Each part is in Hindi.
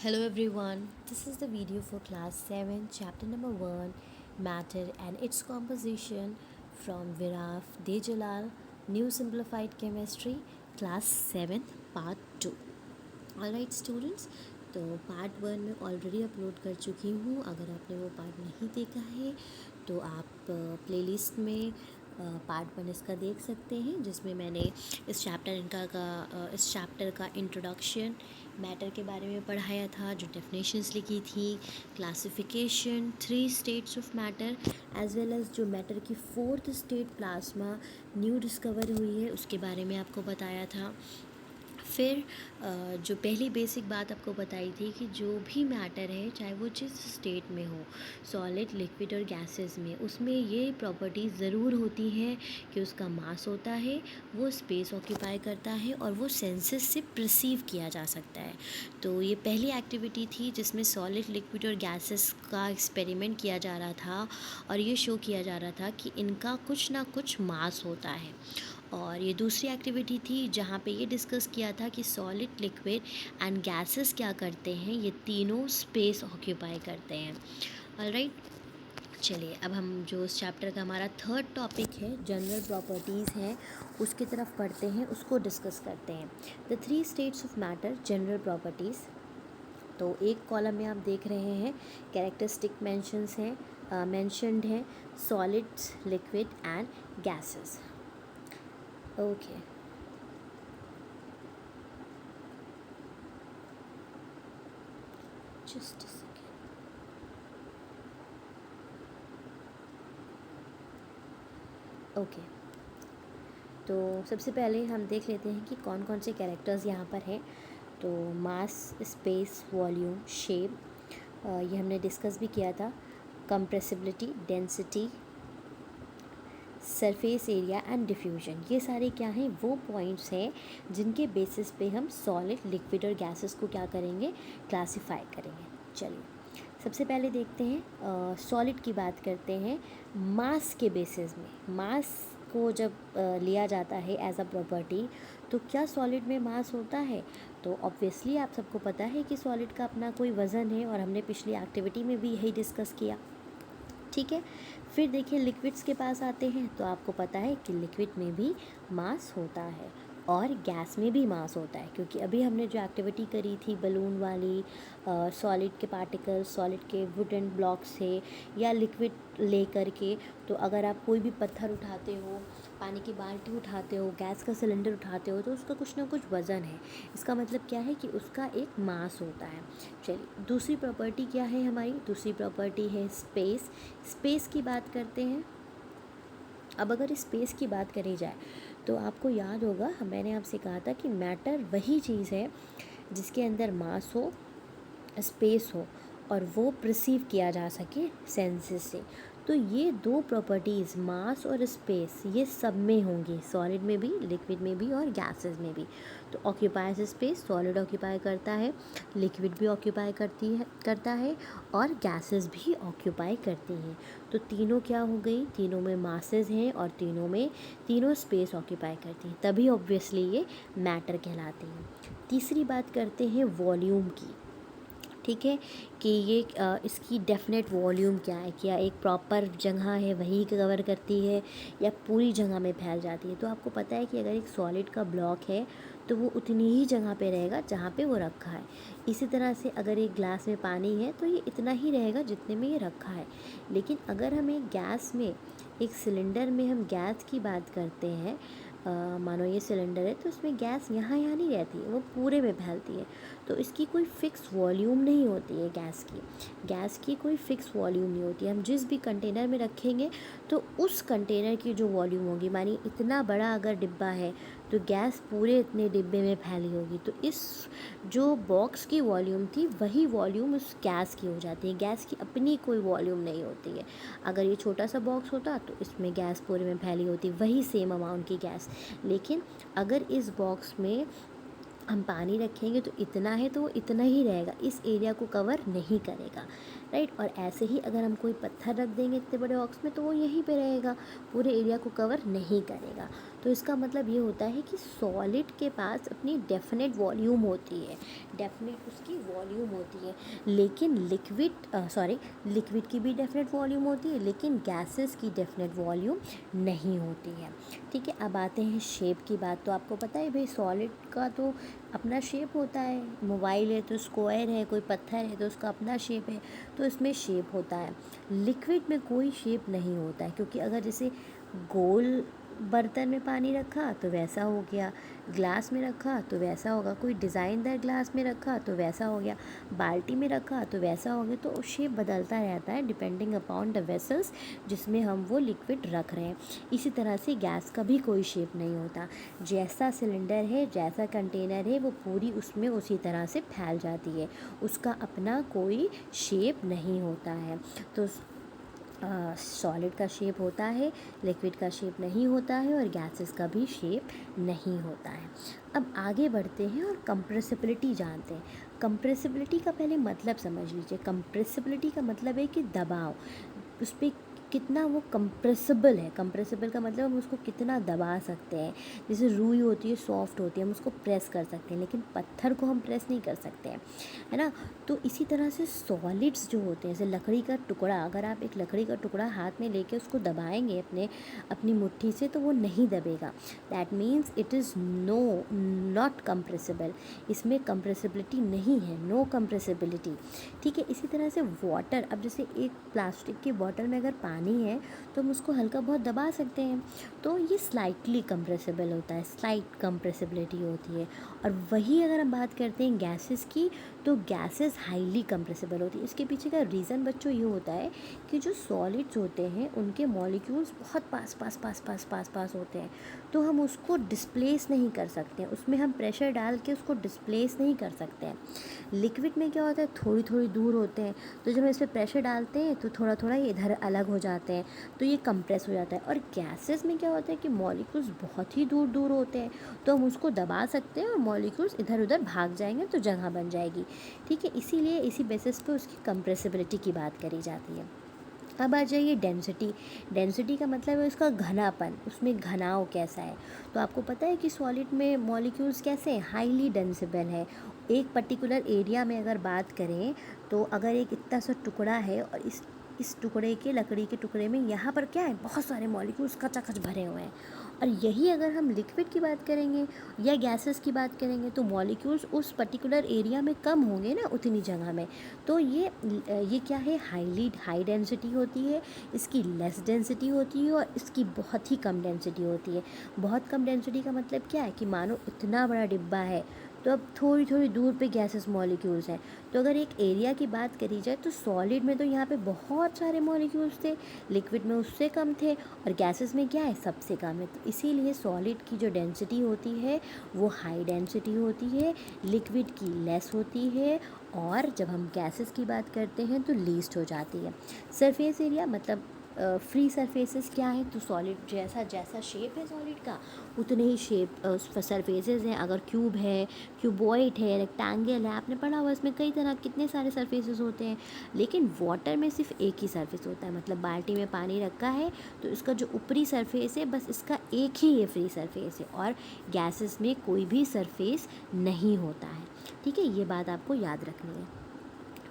Hello everyone, this is the video for class 7, chapter number 1, Matter and its composition from Viraf Dejalal, New Simplified Chemistry, class 7, part 2. Alright students, तो पार्ट 1 में ऑलरेडी अपलोड कर चुकी हूँ। अगर आपने वो पार्ट नहीं देखा है तो आप प्लेलिस्ट में पार्ट 1 इसका देख सकते हैं, जिसमें मैंने इस चैप्टर का इंट्रोडक्शन मैटर के बारे में पढ़ाया था, जो डेफिनेशंस लिखी थी, classification, 3 states of matter, as well as जो मैटर की 4th state plasma new discover हुई है उसके बारे में आपको बताया था। फिर जो पहली बेसिक बात आपको बताई थी कि जो भी मैटर है, चाहे वो जिस स्टेट में हो, सॉलिड, लिक्विड और गैसेस में, उसमें ये प्रॉपर्टीज़ ज़रूर होती हैं कि उसका मास होता है, वो स्पेस ऑक्यूपाई करता है और वो सेंसेस से परसीव किया जा सकता है। तो ये पहली एक्टिविटी थी जिसमें सॉलिड, लिक्विड और गैसेस का एक्सपेरिमेंट किया जा रहा था और ये शो किया जा रहा था कि इनका कुछ ना कुछ मास होता है। और ये दूसरी एक्टिविटी थी जहाँ पे ये डिस्कस किया था कि सॉलिड, लिक्विड एंड गैसेस क्या करते हैं, ये तीनों स्पेस ऑक्यूपाई करते हैं। ऑलराइट, चलिए अब हम जो इस चैप्टर का हमारा 3rd टॉपिक है, जनरल प्रॉपर्टीज़ हैं, उसकी तरफ पढ़ते हैं, उसको डिस्कस करते हैं। The 3 states of matter, general properties. तो एक कॉलम में आप देख रहे हैं कैरेक्टरिस्टिक मेंशंस हैं, मेंशनड हैं solids, liquid and gases. Okay, just a second. Okay, तो सबसे पहले हम देख लेते हैं कि कौन कौन से कैरेक्टर्स यहाँ पर हैं। तो मास, स्पेस, वॉल्यूम, शेप, ये हमने डिस्कस भी किया था। Compressibility, density, surface area and diffusion, ये सारे क्या हैं, वो पॉइंट्स हैं जिनके बेसिस पे हम सॉलिड, लिक्विड और गैसेस को क्या करेंगे, क्लासीफाई करेंगे। चलिए सबसे पहले देखते हैं, सॉलिड की बात करते हैं। मास के बेसिस में, मास को जब लिया जाता है एज अ प्रॉपर्टी, तो क्या सॉलिड में मास होता है? तो ऑब्वियसली आप सबको पता है कि सॉलिड का अपना कोई वज़न है और हमने पिछली एक्टिविटी में भी यही डिस्कस किया। ठीक है, फिर देखिए लिक्विड्स के पास आते हैं, तो आपको पता है कि लिक्विड में भी मास होता है और गैस में भी मास होता है, क्योंकि अभी हमने जो एक्टिविटी करी थी बलून वाली, सॉलिड के पार्टिकल्स, सॉलिड के वुडन ब्लॉक से या लिक्विड ले करके, तो अगर आप कोई भी पत्थर उठाते हो, पानी की बाल्टी उठाते हो, गैस का सिलेंडर उठाते हो, तो उसका कुछ ना कुछ वज़न है। इसका मतलब क्या है कि उसका एक मास होता है। चलिए दूसरी प्रॉपर्टी क्या है हमारी, दूसरी प्रॉपर्टी है स्पेस। स्पेस की बात करते हैं। अब अगर स्पेस की बात करी जाए तो आपको याद होगा, मैंने आपसे कहा था कि मैटर वही चीज़ है जिसके अंदर मास हो, स्पेस हो और वो परसीव किया जा सके सेंसेस से। तो ये दो प्रॉपर्टीज़, मास और स्पेस, ये सब में होंगी, सॉलिड में भी, लिक्विड में भी और गैसेस में भी। तो ऑक्यूपाइज स्पेस, सॉलिड ऑक्यूपाई करता है, लिक्विड भी ऑक्यूपाई करता है और गैसेस भी ऑक्यूपाई करती हैं। तो तीनों क्या हो गई, तीनों में मासेस हैं और तीनों स्पेस ऑक्यूपाई करती हैं, तभी ऑब्वियसली ये मैटर कहलाती हैं। तीसरी बात करते हैं वॉल्यूम की। ठीक है, कि ये इसकी डेफिनेट वॉल्यूम क्या है, क्या एक प्रॉपर जगह है वही कवर करती है या पूरी जगह में फैल जाती है। तो आपको पता है कि अगर एक सॉलिड का ब्लॉक है तो वो उतनी ही जगह पे रहेगा जहाँ पे वो रखा है। इसी तरह से अगर एक ग्लास में पानी है तो ये इतना ही रहेगा जितने में ये रखा है। लेकिन अगर हम एक गैस में, एक सिलेंडर में हम गैस की बात करते हैं, मानो ये सिलेंडर है तो इसमें गैस यहाँ नहीं रहती है, वो पूरे में फैलती है। तो इसकी कोई फ़िक्स वॉल्यूम नहीं होती है गैस की कोई फ़िक्स वॉल्यूम नहीं होती है। हम जिस भी कंटेनर में रखेंगे तो उस कंटेनर की जो वॉल्यूम होगी, मानी इतना बड़ा अगर डिब्बा है तो गैस पूरे इतने डिब्बे में फैली होगी, तो इस जो बॉक्स की वॉल्यूम थी वही वॉल्यूम उस गैस की हो जाती है। गैस की अपनी कोई वॉल्यूम नहीं होती है। अगर ये छोटा सा बॉक्स होता तो इसमें गैस पूरे में फैली होती, वही सेम अमाउंट की गैस। लेकिन अगर इस बॉक्स में हम पानी रखेंगे तो इतना है तो वो इतना ही रहेगा, इस एरिया को कवर नहीं करेगा, राइट। और ऐसे ही अगर हम कोई पत्थर रख देंगे इतने बड़े बॉक्स में तो वो यहीं पे रहेगा, पूरे एरिया को कवर नहीं करेगा। तो इसका मतलब ये होता है कि सॉलिड के पास अपनी डेफिनेट वॉल्यूम होती है, डेफिनेट उसकी वॉल्यूम होती है, लेकिन लिक्विड की भी डेफिनेट वॉल्यूम होती है, लेकिन गैसेस की डेफिनेट वॉल्यूम नहीं होती है। ठीक है, अब आते हैं शेप की बात। तो आपको पता है भाई सॉलिड का तो अपना शेप होता है, मोबाइल है तो स्क्वायर है, कोई पत्थर है तो उसका अपना शेप है, तो इसमें शेप होता है। लिक्विड में कोई शेप नहीं होता है, क्योंकि अगर जैसे गोल बर्तन में पानी रखा तो वैसा हो गया, ग्लास में रखा तो वैसा होगा, कोई डिज़ाइनदार ग्लास में रखा तो वैसा हो गया, बाल्टी में रखा तो वैसा हो गया। तो शेप बदलता रहता है डिपेंडिंग अपॉन द वेसल्स जिसमें हम वो लिक्विड रख रहे हैं। इसी तरह से गैस का भी कोई शेप नहीं होता, जैसा सिलेंडर है, जैसा कंटेनर है, वो पूरी उसमें उसी तरह से फैल जाती है, उसका अपना कोई शेप नहीं होता है। तो सॉलिड का शेप होता है, लिक्विड का शेप नहीं होता है, और गैसेस का भी शेप नहीं होता है। अब आगे बढ़ते हैं और कंप्रेसिबिलिटी जानते हैं। कंप्रेसिबिलिटी का पहले मतलब समझ लीजिए। कंप्रेसिबिलिटी का मतलब है कि दबाव, उस पर कितना वो कंप्रेसिबल है। कंप्रेसिबल का मतलब हम उसको कितना दबा सकते हैं। जैसे रुई होती है, सॉफ्ट होती है, हम उसको प्रेस कर सकते हैं, लेकिन पत्थर को हम प्रेस नहीं कर सकते हैं, है ना। तो इसी तरह से सॉलिड्स जो होते हैं, जैसे लकड़ी का टुकड़ा, अगर आप एक लकड़ी का टुकड़ा हाथ में लेके उसको दबाएंगे अपनी मुट्ठी से, तो वो नहीं दबेगा। That means it is not compressible. इसमें कंप्रेसिबिलिटी नहीं है, नो कंप्रेसिबिलिटी। ठीक है, इसी तरह से वाटर, अब जैसे एक प्लास्टिक की बॉटल में अगर पानी है तो हम उसको हल्का बहुत दबा सकते हैं, तो ये स्लाइटली कंप्रेसिबल होता है, स्लाइट कंप्रेसिबिलिटी होती है। और वही अगर हम बात करते हैं गैसेस की, तो गैसेस हाईली कंप्रेसिबल होती है। इसके पीछे का रीज़न बच्चों ये होता है कि जो सॉलिड्स होते हैं उनके मॉलिक्यूल्स बहुत पास पास पास पास पास पास होते हैं, तो हम उसको डिस्प्लेस नहीं कर सकते हैं, उसमें हम प्रेशर डाल के उसको डिस्प्लेस नहीं कर सकते हैं। लिक्विड में क्या होता है, थोड़ी थोड़ी दूर होते हैं, तो जब हम इस पर प्रेशर डालते हैं तो थोड़ा थोड़ा ये इधर अलग हो जाते हैं, तो ये कंप्रेस हो जाता है। और गैसेस में क्या होता है कि मॉलिक्यूल्स बहुत ही दूर दूर होते हैं, तो हम उसको दबा सकते हैं और मॉलिक्यूल्स इधर उधर भाग जाएंगे, तो जगह बन जाएगी। ठीक है, इसीलिए इसी बेसिस पे उसकी कंप्रेसिबिलिटी की बात करी जाती है। अब आ जाइए डेंसिटी। डेंसिटी का मतलब है उसका घनापन, उसमें घनाव कैसा है। तो आपको पता है कि सॉलिड में मॉलिक्यूल्स कैसे हैं, हाईली डेंसिबल है। एक पर्टिकुलर एरिया में अगर बात करें, तो अगर एक इतना सा टुकड़ा है और इस टुकड़े के, लकड़ी के टुकड़े में यहाँ पर क्या है, बहुत सारे मॉलिक्यूल्स खचाखच भरे हुए हैं। और यही अगर हम लिक्विड की बात करेंगे या गैसेस की बात करेंगे, तो मॉलिक्यूल्स उस पर्टिकुलर एरिया में कम होंगे ना, उतनी जगह में। तो ये क्या है, हाई डेंसिटी होती है, इसकी लेस डेंसिटी होती है, और इसकी बहुत ही कम डेंसिटी होती है। बहुत कम डेंसिटी का मतलब क्या है कि मानो इतना बड़ा डिब्बा है, तो अब थोड़ी थोड़ी दूर पे गैसेस मॉलिक्यूल्स हैं। तो अगर एक एरिया की बात करी जाए, तो सॉलिड में तो यहाँ पे बहुत सारे मॉलिक्यूल्स थे, लिक्विड में उससे कम थे, और गैसेस में क्या है, सबसे कम है। तो इसीलिए सॉलिड की जो डेंसिटी होती है वो हाई डेंसिटी होती है, लिक्विड की लेस होती है, और जब हम गैसेस की बात करते हैं तो लीस्ट हो जाती है। सरफेस एरिया मतलब फ्री सरफेसेस क्या है, तो सॉलिड जैसा जैसा शेप है सॉलिड का, उतने ही शेप सरफेसेस हैं। अगर क्यूब है, क्यूबॉइड है, रेक्टेंगल है, आपने पढ़ा हुआ, इसमें कई तरह कितने सारे सरफेसेस होते हैं। लेकिन वाटर में सिर्फ एक ही सरफेस होता है, मतलब बाल्टी में पानी रखा है तो इसका जो ऊपरी सरफेस है, बस इसका एक ही ये फ्री सरफेस है, और गैसेस में कोई भी सरफेस नहीं होता है। ठीक है, ये बात आपको याद रखनी है।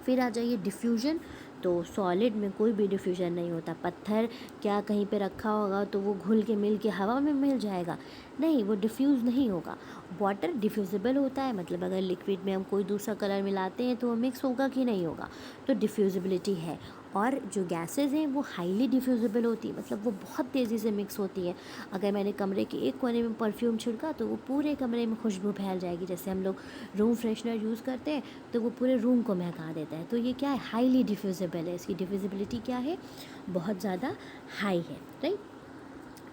फिर आ जाइए डिफ्यूजन। तो सॉलिड में कोई भी डिफ्यूजन नहीं होता। पत्थर क्या कहीं पे रखा होगा तो वो घुल के मिल के हवा में मिल जाएगा, नहीं, वो डिफ्यूज़ नहीं होगा। वाटर डिफ्यूजिबल होता है, मतलब अगर लिक्विड में हम कोई दूसरा कलर मिलाते हैं तो वो मिक्स होगा कि नहीं होगा, तो डिफ्यूजिबिलिटी है। और जो गैसेस हैं वो हाईली डिफ्यूजिबल होती है, मतलब वो बहुत तेज़ी से मिक्स होती है। अगर मैंने कमरे के एक कोने में परफ्यूम छिड़का तो वो पूरे कमरे में खुशबू फैल जाएगी। जैसे हम लोग रूम फ्रेशनर यूज़ करते हैं तो वो पूरे रूम को महका देता है। तो ये क्या है, हाईली डिफ्यूजिबल है, इसकी डिफ्यूजिबिलिटी क्या है, बहुत ज़्यादा हाई है, राइट।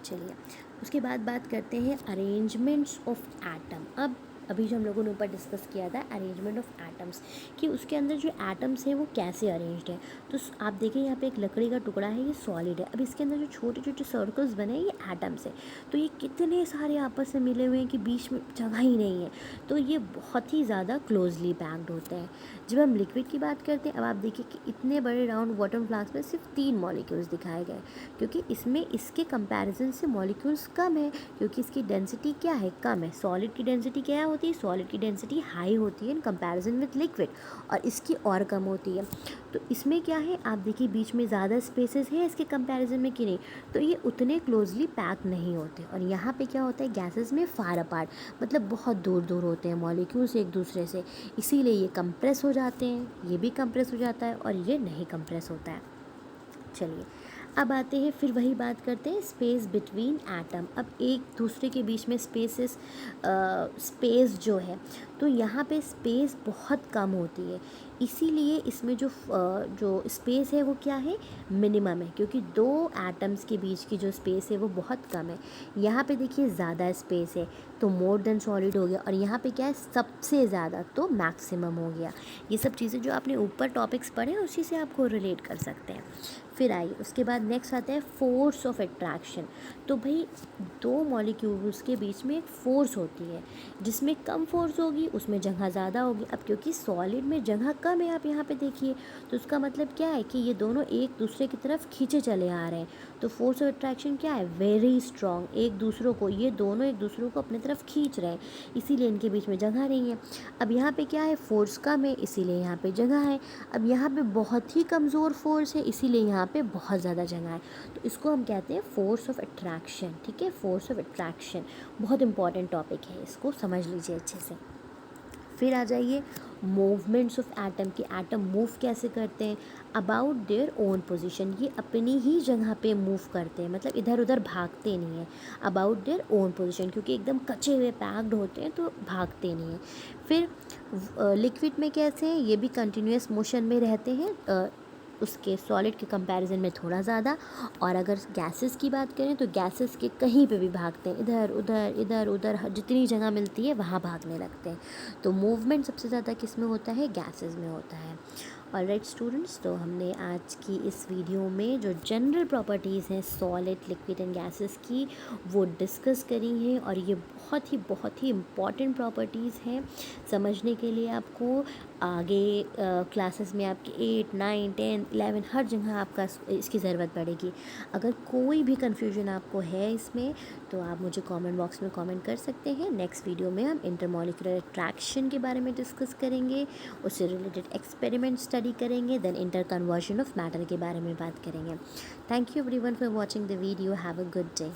चलिए, उसके बाद बात करते हैं अरेंजमेंट्स ऑफ एटम। अब अभी जो हम लोगों ने ऊपर डिस्कस किया था अरेंजमेंट ऑफ एटम्स, कि उसके अंदर जो एटम्स हैं वो कैसे अरेंज्ड है। तो आप देखें यहाँ पे एक लकड़ी का टुकड़ा है, ये सॉलिड है। अब इसके अंदर जो छोटे छोटे सर्कल्स बने हैं ये एटम्स है। तो ये कितने सारे आपस में मिले हुए हैं कि बीच में जगह ही नहीं है। तो ये बहुत ही ज़्यादा क्लोजली पैक्ड होते हैं। जब हम लिक्विड की बात करते हैं, अब आप देखिए कि इतने बड़े राउंड वाटर फ्लास्क में सिर्फ 3 मॉलिक्यूल्स दिखाए गए, क्योंकि इसमें इसके कंपैरिजन से मॉलिक्यूल्स कम है, क्योंकि इसकी डेंसिटी क्या है, कम है। सॉलिड की डेंसिटी क्या होती है, सॉलिड की डेंसिटी हाई होती है इन कंपैरिजन विद लिक्विड, और इसकी और कम होती है। तो इसमें क्या है, आप देखिए बीच में ज़्यादा स्पेसेस है इसके कंपैरिजन में कि नहीं, तो ये उतने क्लोजली पैक नहीं होते। और यहाँ पे क्या होता है, गैसेस में फार अपार्ट, मतलब बहुत दूर दूर होते हैं मॉलिक्यूल्स एक दूसरे से, इसीलिए ये कंप्रेस हो जाते हैं, ये भी कंप्रेस हो जाता है और ये नहीं कंप्रेस होता है। चलिए अब आते हैं, फिर वही बात करते हैं स्पेस बिटवीन एटम। अब एक दूसरे के बीच में स्पेस जो है, तो यहाँ पे स्पेस बहुत कम होती है, इसीलिए इसमें जो स्पेस है वो क्या है, मिनिमम है, क्योंकि दो एटम्स के बीच की जो स्पेस है वो बहुत कम है। यहाँ पे देखिए ज़्यादा स्पेस है तो मोर देन सॉलिड हो गया, और यहाँ पे क्या है, सबसे ज़्यादा तो मैक्सिमम हो गया। ये सब चीज़ें जो आपने ऊपर टॉपिक्स पढ़े हैं उसी से आपको रिलेट कर सकते हैं। फिर आइए उसके बाद नेक्स्ट आता है फोर्स ऑफ अट्रैक्शन। तो भाई दो मॉलिक्यूल्स के बीच में एक फोर्स होती है, जिसमें कम फोर्स होगी उसमें जगह ज़्यादा होगी। अब क्योंकि सॉलिड में जगह कम है, आप यहाँ पे देखिए, तो उसका मतलब क्या है कि ये दोनों एक दूसरे की तरफ खींचे चले आ रहे हैं। तो फोर्स ऑफ अट्रैक्शन क्या है, वेरी स्ट्रॉन्ग, ये दोनों एक दूसरों को अपनी तरफ खींच रहे हैं, इसीलिए इनके बीच में जगह नहीं है। अब यहाँ पे क्या है, फोर्स कम है इसीलिए यहाँ पे जगह है। अब यहाँ पे बहुत ही कमज़ोर फोर्स है, इसीलिए यहाँ पे बहुत ज़्यादा जगह है। तो इसको हम कहते हैं फोर्स ऑफ अट्रैक्शन। ठीक है, फोर्स ऑफ अट्रैक्शन बहुत इंपॉर्टेंट टॉपिक है, इसको समझ लीजिए अच्छे से। फिर आ जाइए मूवमेंट्स ऑफ एटम, कि एटम मूव कैसे करते हैं, अबाउट देयर ओन पोजीशन, ये अपनी ही जगह पे मूव करते हैं, मतलब इधर उधर भागते नहीं हैं। अबाउट देयर ओन पोजीशन, क्योंकि एकदम कचे हुए पैक्ड होते हैं तो भागते नहीं हैं। फिर लिक्विड में कैसे हैं, ये भी कंटिन्यूस मोशन में रहते हैं, उसके सॉलिड के कंपैरिजन में थोड़ा ज़्यादा। और अगर गैसेस की बात करें तो गैसेस के कहीं पे भी भागते हैं, इधर उधर जितनी जगह मिलती है वहाँ भागने लगते हैं। तो मूवमेंट सबसे ज़्यादा किस में होता है, गैसेस में होता है। ऑलराइट स्टूडेंट्स, तो हमने आज की इस वीडियो में जो जनरल प्रॉपर्टीज़ हैं सॉलिड, लिक्विड एंड गैसेस की, वो डिस्कस करी हैं, और ये बहुत ही इम्पॉर्टेंट प्रॉपर्टीज़ हैं समझने के लिए। आपको आगे क्लासेस में आपके 8, 9, 10, 11 हर जगह आपका इसकी ज़रूरत पड़ेगी। अगर कोई भी कन्फ्यूजन आपको है इसमें, तो आप मुझे कमेंट बॉक्स में कमेंट कर सकते हैं। नेक्स्ट वीडियो में हम इंटरमॉलिक्यूलर अट्रैक्शन के बारे में डिस्कस करेंगे, उससे रिलेटेड एक्सपेरिमेंट स्टडी करेंगे, then inter conversion of matter के बारे में बात करेंगे। Thank you everyone for watching the video. Have a good day.